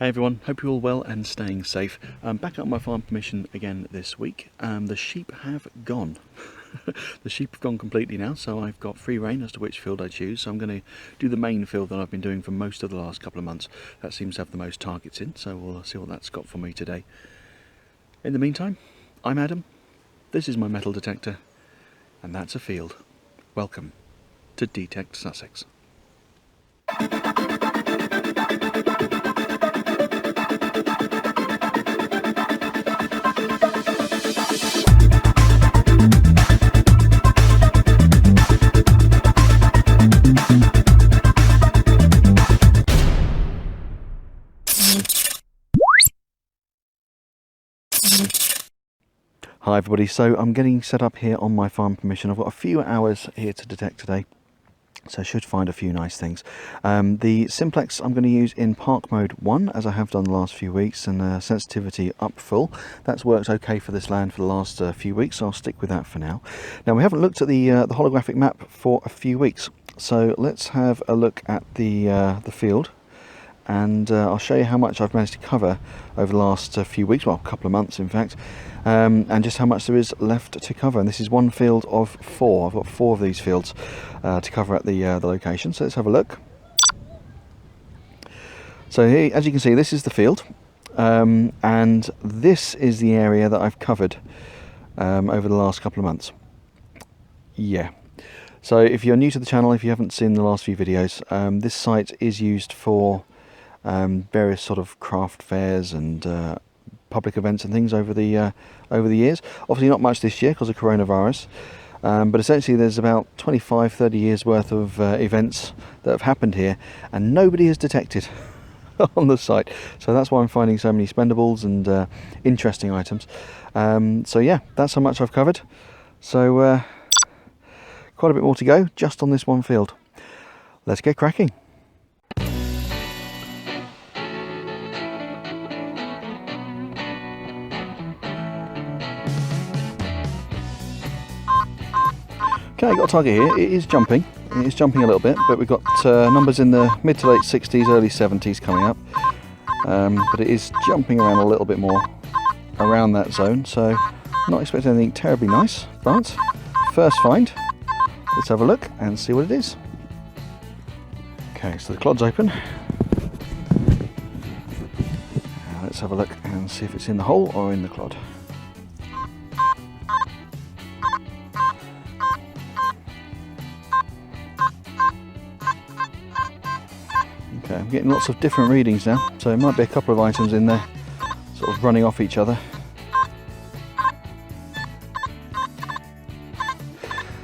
Hey everyone, hope you're all well and staying safe. I'm back up my farm permission again this week. The sheep have gone. The sheep have gone completely now, so I've got free rein as to which field I choose. So I'm going to do the main field that I've been doing for most of the last couple of months. That seems to have the most targets in, so we'll see what that's got for me today. In the meantime, I'm Adam, this is my metal detector, and that's a field. Welcome to D-TEKT Sussex. Hi everybody, so I'm getting set up here on my farm permission. I've got a few hours here to detect today, so I should find a few nice things. The simplex I'm going to use in park mode 1, as I have done the last few weeks, and sensitivity up full. That's worked okay for this land for the last few weeks, so I'll stick with that for now. Now, we haven't looked at the holographic map for a few weeks, so let's have a look at the field. And I'll show you how much I've managed to cover over the last few weeks, well, a couple of months in fact, and just how much there is left to cover. And this is one field of 4. I've got 4 of these fields to cover at the location, so let's have a look. So here, as you can see, this is the field, and this is the area that I've covered over the last couple of months. Yeah. So if you're new to the channel, if you haven't seen the last few videos, this site is used for various sort of craft fairs and public events and things over the years. Obviously not much this year because of coronavirus, but essentially there's about 25-30 years worth of events that have happened here, and nobody has detected on the site. So that's why I'm finding so many spendables and interesting items. So yeah, that's how much I've covered. So quite a bit more to go just on this one field. Let's get cracking. Okay, got a target here. It is jumping. It is jumping a little bit, but we've got numbers in the mid to late 60s, early 70s coming up. But it is jumping around a little bit more around that zone, so not expecting anything terribly nice. But first find, let's have a look and see what it is. Okay, so the clod's open. Now let's have a look and see if it's in the hole or in the clod. Okay, I'm getting lots of different readings now, so there might be a couple of items in there sort of running off each other.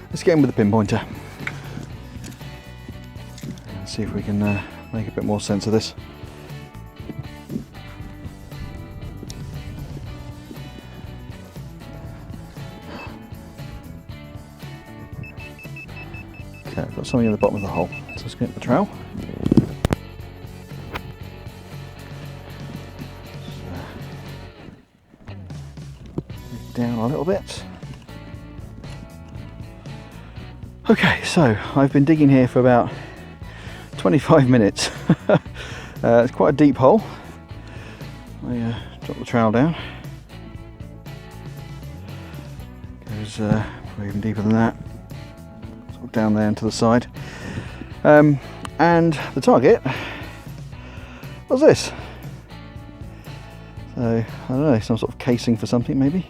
Let's get in with the pinpointer and see if we can make a bit more sense of this. Okay, I've got something in the bottom of the hole, so let's get the trowel. Down a little bit. Okay, so I've been digging here for about 25 minutes. It's quite a deep hole. I drop the trowel down. Goes probably even deeper than that. Sort of down there and to the side. And the target was this. So I don't know, some sort of casing for something maybe.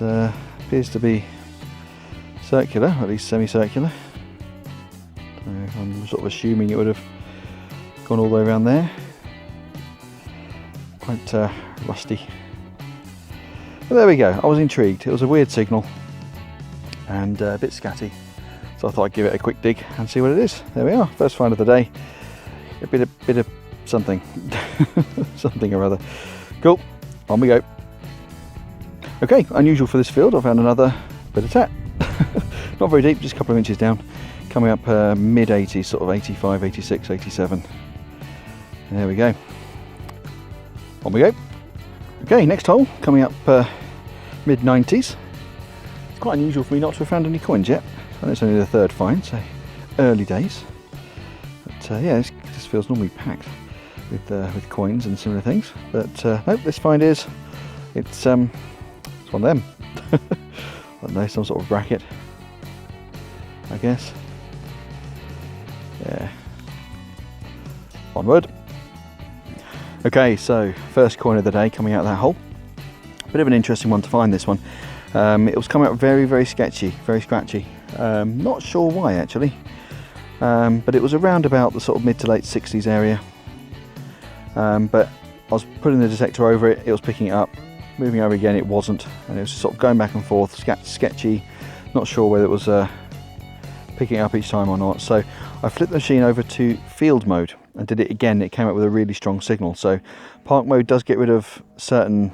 It appears to be circular, or at least semicircular. So I'm sort of assuming it would have gone all the way around there. Quite rusty. But there we go, I was intrigued. It was a weird signal and a bit scatty. So I thought I'd give it a quick dig and see what it is. There we are, first find of the day. A bit of something. Something or other. Cool, on we go. Okay, unusual for this field, I found another bit of tat. Not very deep, just a couple of inches down, coming up mid 80s, sort of 85, 86, 87. There we go. On we go. Okay, next hole, coming up mid 90s. It's quite unusual for me not to have found any coins yet. I know it's only the third find, so early days. But yeah, this feels normally packed. with coins and similar things. But nope, this find is it's one of them. I don't know, some sort of bracket, I guess. Yeah. Onward. Okay, so first coin of the day coming out of that hole. Bit of an interesting one to find, this one. It was coming out very, very sketchy, very scratchy. Not sure why actually, but it was around about the sort of mid to late 60s area. But I was putting the detector over it, it was picking it up, moving over again, it wasn't, and it was sort of going back and forth, sketchy, not sure whether it was picking it up each time or not. So I flipped the machine over to field mode and did it again. It came up with a really strong signal. So park mode does get rid of certain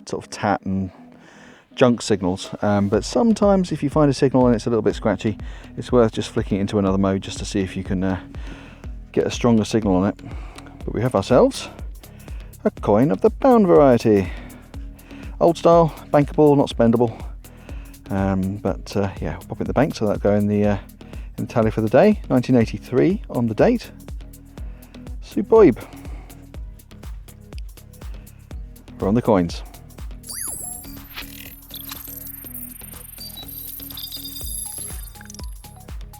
sort of tat and junk signals, but sometimes if you find a signal and it's a little bit scratchy, it's worth just flicking it into another mode just to see if you can get a stronger signal on it. But we have ourselves a coin of the pound variety. Old style, bankable, not spendable. But yeah, we'll pop it in the bank, so that'll go in the tally for the day. 1983 on the date. Superb. We're on the coins.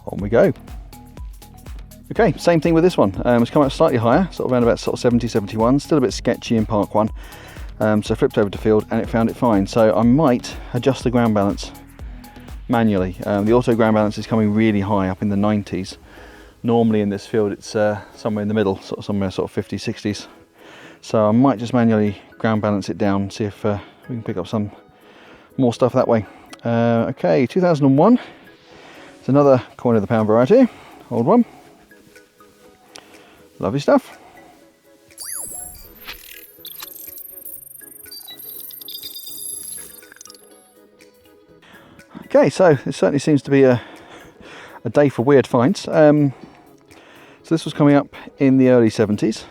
On we go. Okay, same thing with this one. It's come out slightly higher, sort of around about sort of 70, 71. Still a bit sketchy in park one. So flipped over to field and it found it fine. So I might adjust the ground balance manually. The auto ground balance is coming really high, up in the 90s. Normally in this field it's somewhere in the middle, somewhere sort of 50s, 60s. So I might just manually ground balance it down, see if we can pick up some more stuff that way. Okay, 2001. It's another coin of the pound variety, old one. Lovely stuff. Okay, so it certainly seems to be a day for weird finds. So this was coming up in the early 70s.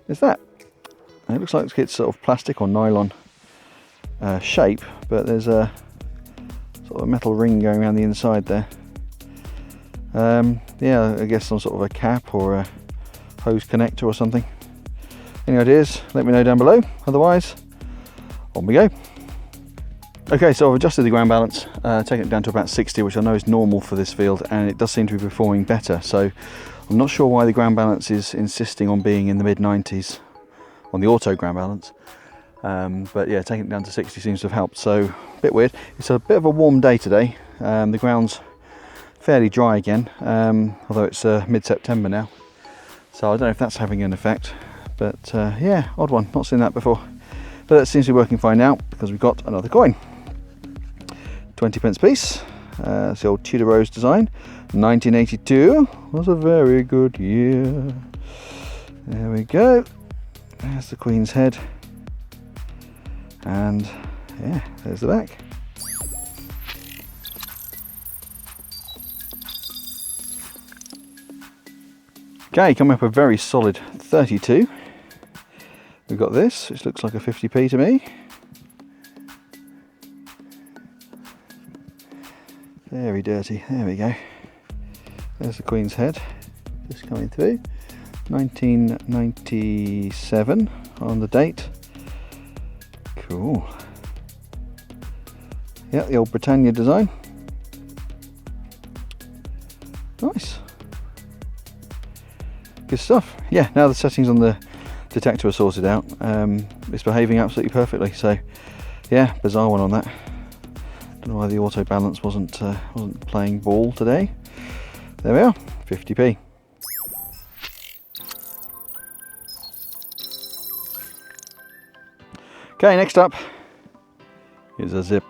Is that? It looks like it's sort of plastic or nylon shape, but there's a sort of a metal ring going around the inside there. Yeah, I guess some sort of a cap or a hose connector or something. Any ideas? Let me know down below. Otherwise, on we go. Okay, so I've adjusted the ground balance, taken it down to about 60, which I know is normal for this field, and it does seem to be performing better. So I'm not sure why the ground balance is insisting on being in the mid 90s on the auto ground balance. But yeah, taking it down to 60 seems to have helped. So a bit weird. It's a bit of a warm day today. The ground's fairly dry again, although it's mid-September now. So I don't know if that's having an effect. But yeah, odd one. Not seen that before. But that seems to be working fine now because we've got another coin. 20p piece. It's the old Tudor Rose design. 1982 was a very good year. There we go. There's the Queen's head. And yeah, there's the back. Okay, coming up a very solid 32. We've got this, which looks like a 50p to me. Very dirty, there we go. There's the Queen's head, just coming through. 1997 on the date. Cool. Yeah, the old Britannia design. Nice. Good stuff. Yeah, now the settings on the detector are sorted out. It's behaving absolutely perfectly. So, yeah, bizarre one on that. Don't know why the auto balance wasn't playing ball today. There we are, 50p. Okay, next up is a zip.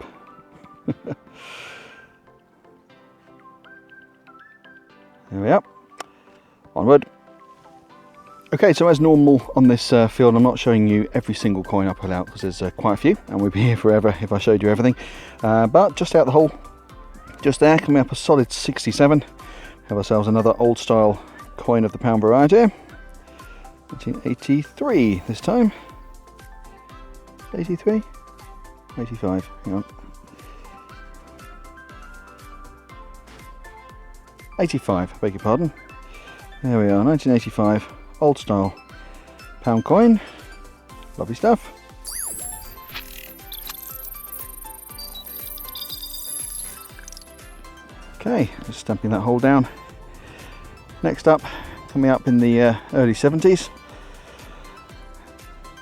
There we are. Onward. Okay, so as normal on this field, I'm not showing you every single coin I pull out because there's quite a few, and we'd be here forever if I showed you everything. But just out the hole, just there, coming up a solid 67. Have ourselves another old style coin of the pound variety. 1983 this time. 83? 85, hang on. 85, beg your pardon. There we are, 1985 old style pound coin. Lovely stuff. Okay, just stamping that hole down. Next up, coming up in the early 70s,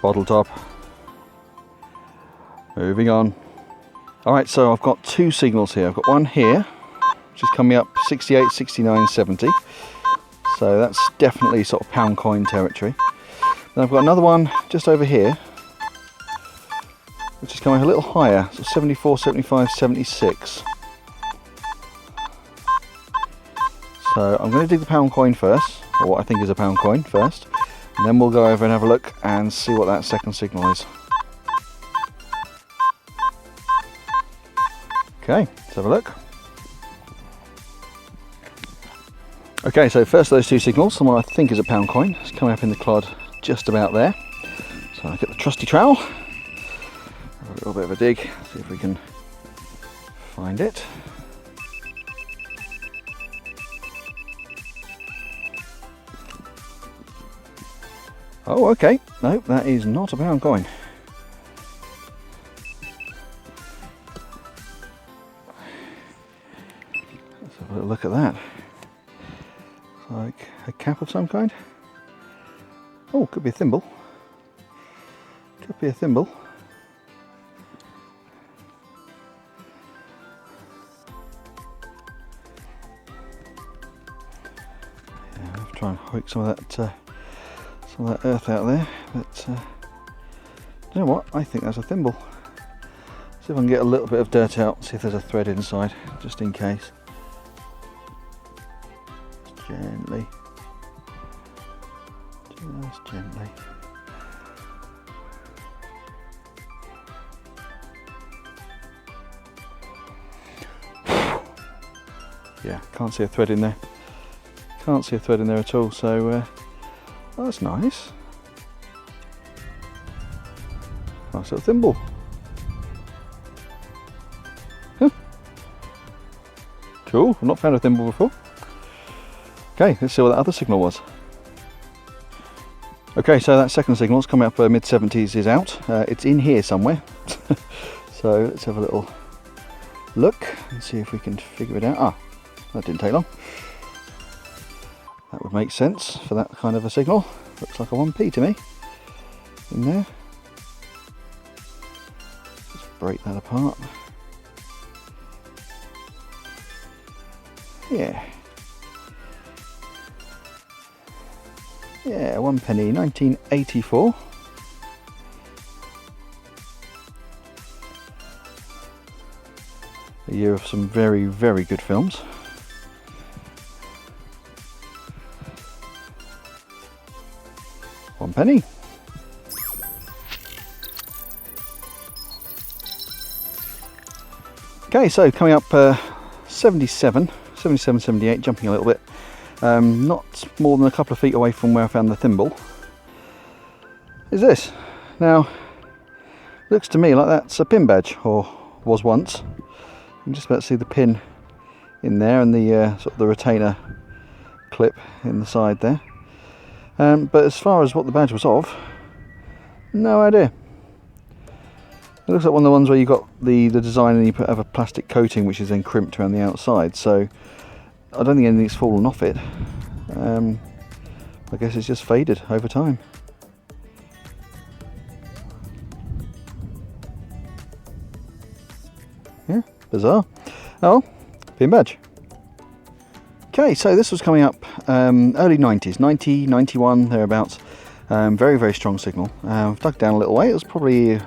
bottle top. Moving on. Alright, so I've got two signals here. I've got one here, which is coming up 68, 69, 70. So that's definitely sort of pound coin territory. Then I've got another one just over here, which is coming a little higher, so 74, 75, 76. So I'm going to dig the pound coin first, or what I think is a pound coin first, and then we'll go over and have a look and see what that second signal is. Okay, let's have a look. Okay, so first of those two signals, the one I think is a pound coin, is coming up in the clod just about there. So I get the trusty trowel, have a little bit of a dig, see if we can find it. Oh, okay, no, that is not a pound coin. Let's have a little look at that. It's like a cap of some kind. Oh, could be a thimble. Could be a thimble. Yeah, I'll have to try and hoik some of that earth out there, but you know what, I think that's a thimble. See if I can get a little bit of dirt out, see if there's a thread inside, just in case. Just gently. Just gently. Yeah, can't see a thread in there. Can't see a thread in there at all, so oh, that's nice. Nice little thimble. Huh. Cool, I've not found a thimble before. Okay, let's see what that other signal was. Okay, so that second signal is coming up mid-70s is out. It's in here somewhere. So let's have a little look and see if we can figure it out. Ah, that didn't take long. That would make sense for that kind of a signal. Looks like a 1p to me in there. Just break that apart. Yeah. Yeah, 1 penny, 1984. A year of some very, very good films. £1. Okay, so coming up 77, 78, jumping a little bit. Not more than a couple of feet away from where I found the thimble. Is this? Now, looks to me like that's a pin badge, or was once. You can just about see the pin in there and the sort of the retainer clip in the side there. But as far as what the badge was of, no idea. It looks like one of the ones where you got the design and you have a plastic coating which is then crimped around the outside, so I don't think anything's fallen off it. I guess it's just faded over time. Yeah, bizarre. Oh, pin badge. Okay, so this was coming up early 90s, 90, 91, thereabouts. Very, very strong signal. I've dug down a little way, it was probably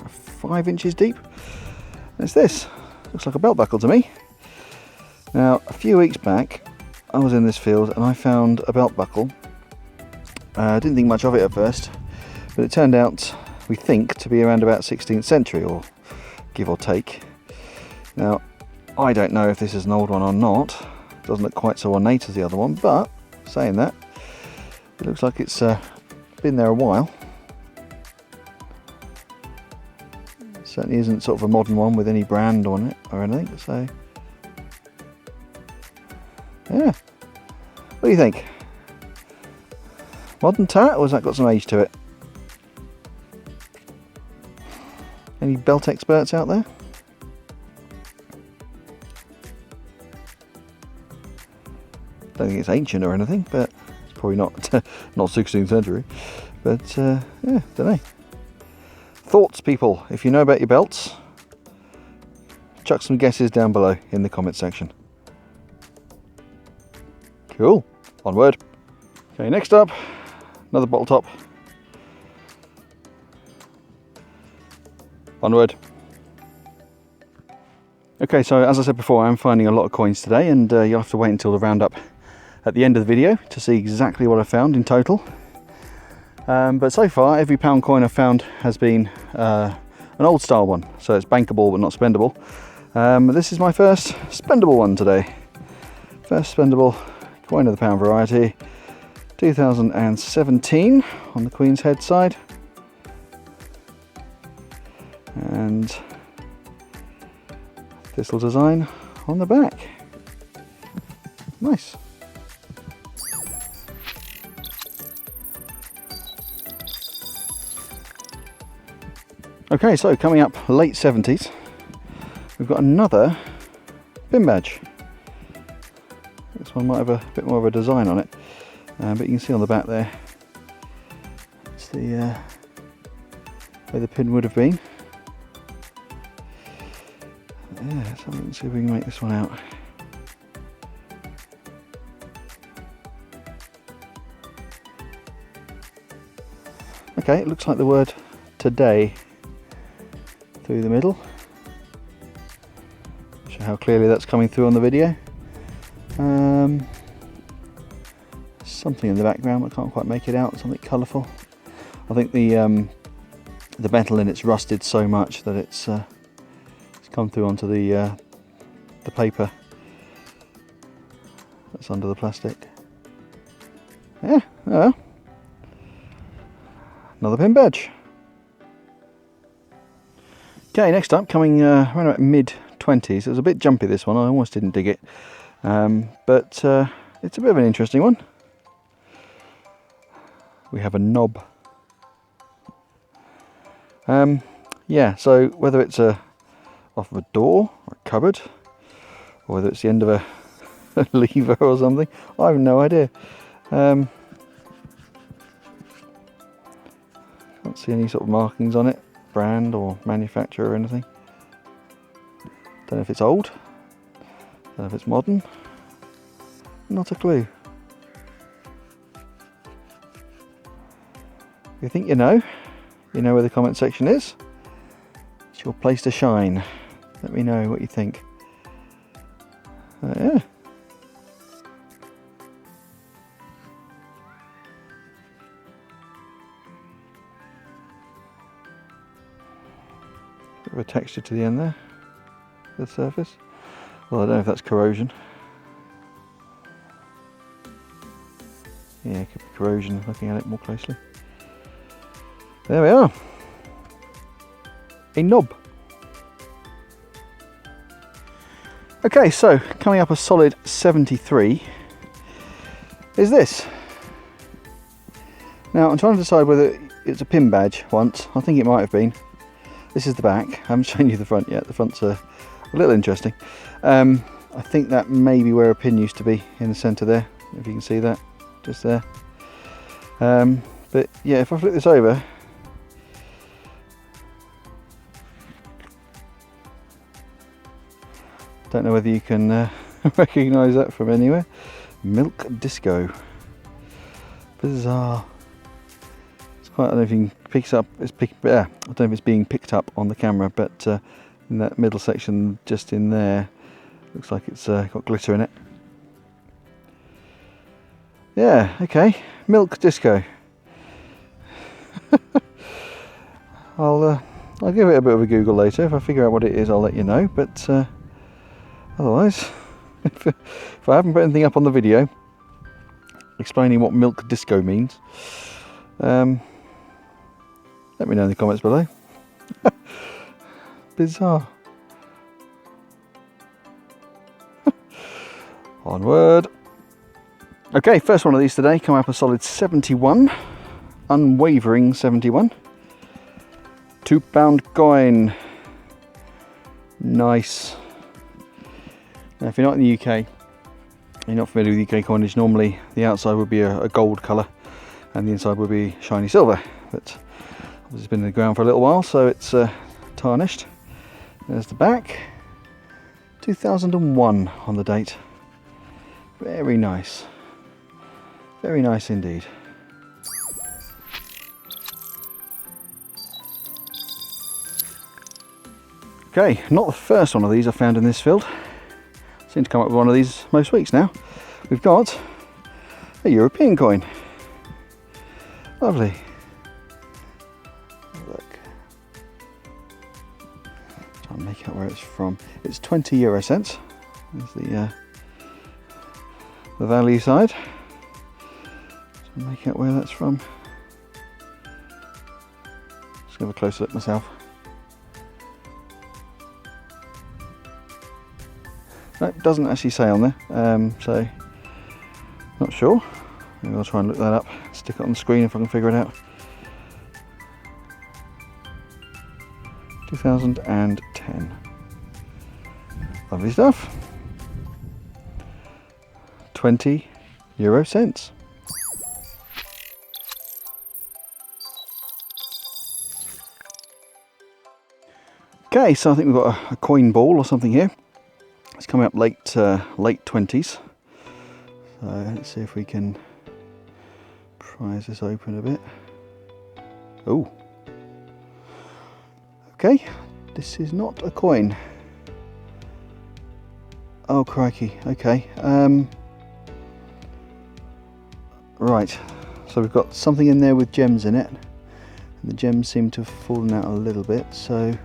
5 inches deep. And it's this. Looks like a belt buckle to me. Now, a few weeks back, I was in this field and I found a belt buckle. I didn't think much of it at first, but it turned out, we think, to be around about 16th century, or give or take. Now, I don't know if this is an old one or not. It doesn't look quite so ornate as the other one, but saying that, it looks like it's been there a while. It certainly isn't sort of a modern one with any brand on it or anything, so yeah. What do you think? Modern tat, or has that got some age to it? Any belt experts out there? Don't think it's ancient or anything, but it's probably not not 16th century. But yeah, don't know. Thoughts, people? If you know about your belts, chuck some guesses down below in the comment section. Cool. Onward. Okay, next up, another bottle top. Onward. Okay, so as I said before, I'm finding a lot of coins today, and you'll have to wait until the roundup at the end of the video to see exactly what I found in total. But so far, every pound coin I've found has been an old style one, so it's bankable but not spendable. This is my first spendable one today. First spendable coin of the pound variety, 2017 on the Queen's Head side. And thistle design on the back. Nice. Okay, so coming up late 70s, we've got another pin badge. This one might have a bit more of a design on it, but you can see on the back there, it's the where the pin would have been. Yeah, let's see if we can make this one out. Okay, it looks like the word today through the middle. Not sure how clearly that's coming through on the video. Something in the background, I can't quite make it out, something colourful. I think the metal in it's rusted so much that it's come through onto the paper that's under the plastic. Yeah, oh. Another pin badge. Okay, next up, coming around about mid-20s. It was a bit jumpy, this one, I almost didn't dig it. But it's a bit of an interesting one. We have a knob. Yeah, so whether it's off of a door or a cupboard, or whether it's the end of a lever or something, I have no idea. Can't see any sort of markings on it, brand or manufacturer or anything. Don't know if it's old, don't know if it's modern, not a clue. If you think you know where the comment section is. It's your place to shine. Let me know what you think. Yeah. Bit of a texture to the end there, the surface. Well, I don't know if that's corrosion. Yeah, it could be corrosion looking at it more closely. There we are. A knob. Okay, so coming up a solid 73 is this. Now I'm trying to decide whether it's a pin badge once. I think it might have been. This is the back. I haven't shown you the front yet. The front's a little interesting. I think that may be where a pin used to be, in the centre there, if you can see that, just there. But yeah, if I flip this over, don't know whether you can recognise that from anywhere. Milk Disco. Bizarre. It's quite, I don't know if you can pick it up. I don't know if it's being picked up on the camera, but in that middle section, just in there, looks like it's got glitter in it. Yeah, okay. Milk Disco. I'll give it a bit of a Google later. If I figure out what it is, I'll let you know. But otherwise, if I haven't put anything up on the video explaining what Milk Disco means, let me know in the comments below. Bizarre. Onward. Okay, first one of these today, come up a solid 71, unwavering 71. £2 coin, nice. Now if you're not in the UK, you're not familiar with UK coinage, normally the outside would be a gold colour and the inside would be shiny silver, but it's been in the ground for a little while, so it's tarnished. There's the back, 2001 on the date. Very nice. Very nice indeed. Okay, not the first one of these I found in this field. Seem to come up with one of these most weeks now. We've got a European coin. Lovely. Look. Try and make out where it's from. It's 20 euro cents. There's the value side. Make out where that's from. Just have a closer look myself. No, it doesn't actually say on there, so not sure. Maybe I'll try and look that up, stick it on the screen if I can figure it out. 2010. Lovely stuff. 20 euro cents. Okay, so I think we've got a coin ball or something here. It's coming up late 20s. So let's see if we can prise this open a bit. Oh. Okay, this is not a coin. Oh crikey, okay. Right, so we've got something in there with gems in it. And the gems seem to have fallen out a little bit, so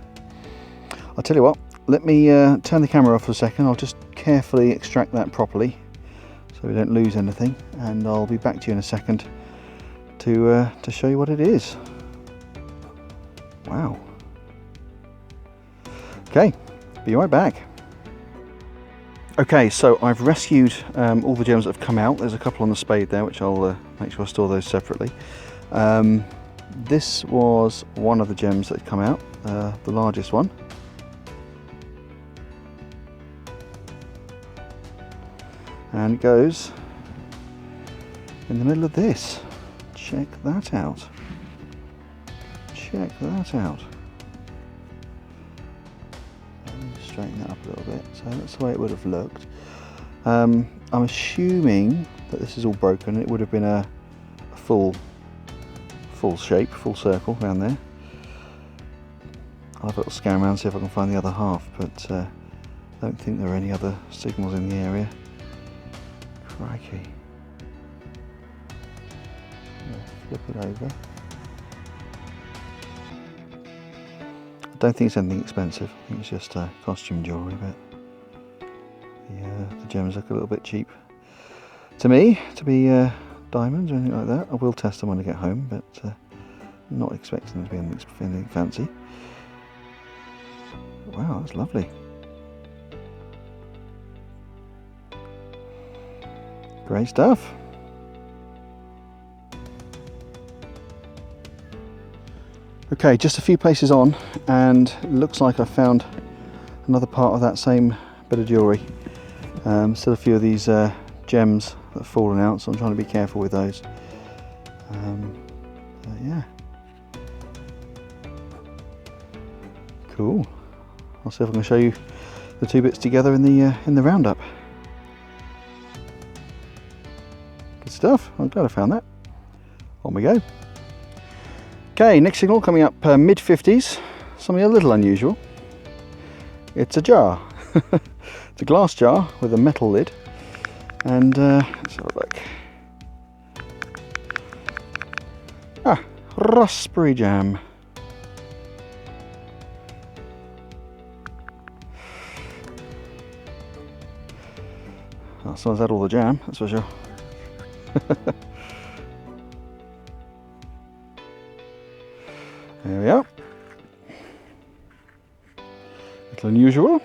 I'll tell you what, let me turn the camera off for a second. I'll just carefully extract that properly so we don't lose anything, and I'll be back to you in a second to show you what it is. Wow. Okay, be right back. Okay, so I've rescued all the gems that have come out. There's a couple on the spade there, which I'll make sure I store those separately. This was one of the gems that had come out, the largest one. And it goes in the middle of this. Check that out. Check that out. Let me just straighten that up a little bit. So that's the way it would have looked. I'm assuming that this is all broken. It would have been a full shape, full circle around there. I'll have a little scan around, see if I can find the other half, but I don't think there are any other signals in the area. Crikey. Flip it over. I don't think it's anything expensive. I think it's just costume jewellery, but the gems look a little bit cheap to me to be diamonds or anything like that. I will test them when I get home, but not expecting them to be anything fancy. Wow, that's lovely. Great stuff. Okay, just a few places on, and it looks like I found another part of that same bit of jewellery. Still a few of these gems that have fallen out, so I'm trying to be careful with those. Yeah. Cool. I'll see if I can show you the two bits together in the roundup. Good stuff. I'm glad I found that. On we go. Okay, next signal coming up mid-50s. Something a little unusual. It's a jar. It's a glass jar with a metal lid. And let's have a look. Ah, raspberry jam. Oh, someone's had all the jam, that's for sure. There we are. A little unusual.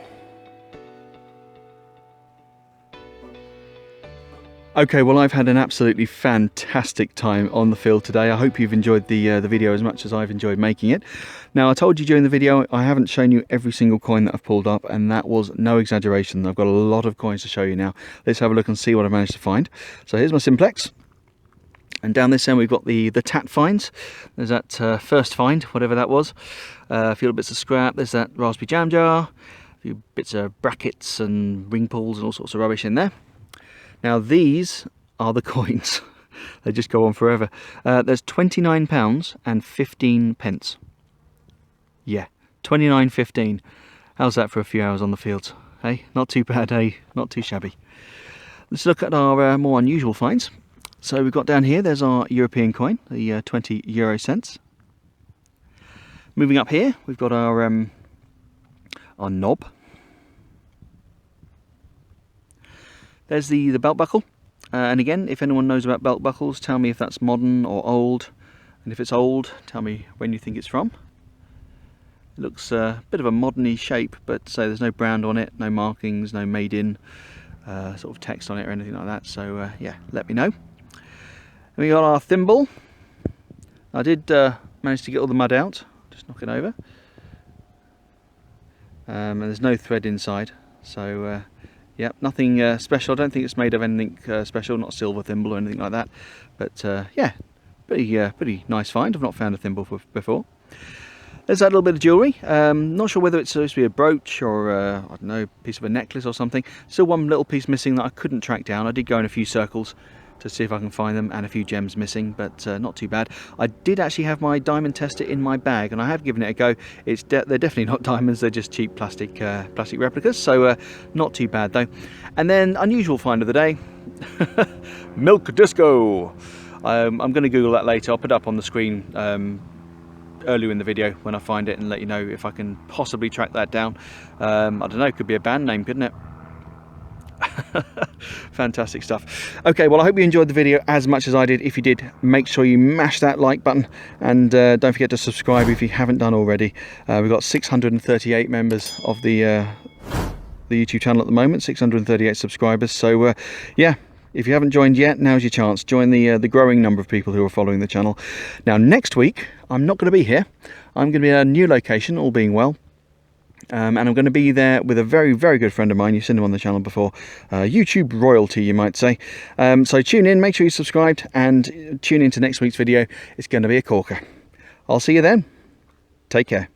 Okay, well, I've had an absolutely fantastic time on the field today. I hope you've enjoyed the video as much as I've enjoyed making it. Now, I told you during the video I haven't shown you every single coin that I've pulled up, and that was no exaggeration. I've got a lot of coins to show you now. Let's have a look and see what I've managed to find. So here's my Simplex, and down this end we've got the TEKT finds. There's that first find, whatever that was. A few little bits of scrap. There's that raspberry jam jar, a few bits of brackets and ring pulls and all sorts of rubbish in there. Now these are the coins. They just go on forever. There's £29 and 15 pence. Yeah, 29.15. How's that for a few hours on the fields? Hey, not too bad, hey? Not too shabby. Let's look at our more unusual finds. So we've got down here, there's our European coin, the 20 euro cents. Moving up here, we've got our knob. There's the belt buckle, and again, if anyone knows about belt buckles, tell me if that's modern or old, and if it's old, tell me when you think it's from. It looks a bit of a modern-y shape, but so there's no brand on it, no markings, no made in sort of text on it or anything like that, so yeah, let me know. And we got our thimble. I did manage to get all the mud out, just knock it over, and there's no thread inside, so yeah, nothing special. I don't think it's made of anything special, not a silver thimble or anything like that. But yeah, pretty nice find. I've not found a thimble before. There's that little bit of jewellery. Not sure whether it's supposed to be a brooch or I don't know, piece of a necklace or something. Still one little piece missing that I couldn't track down. I did go in a few circles to see if I can find them, and a few gems missing, but not too bad. I did actually have my diamond tester in my bag, and I have given it a go. They're definitely not diamonds, they're just cheap plastic replicas, so not too bad though. And then unusual find of the day, milk disco. I'm going to Google that later. I'll put it up on the screen earlier in the video when I find it, and let you know if I can possibly track that down. I don't know, it could be a band name, couldn't it? Fantastic stuff. Okay, well, I hope you enjoyed the video as much as I did. If you did, make sure you mash that like button, and don't forget to subscribe if you haven't done already. We've got 638 members of the YouTube channel at the moment, 638 subscribers, so yeah, if you haven't joined yet, now's your chance. Join the growing number of people who are following the channel. Now, next week I'm not going to be here. I'm going to be at a new location, all being well. And I'm going to be there with a very, very good friend of mine. You've seen him on the channel before. YouTube royalty, you might say. So tune in, make sure you're subscribed, and tune in to next week's video. It's going to be a corker. I'll see you then. Take care.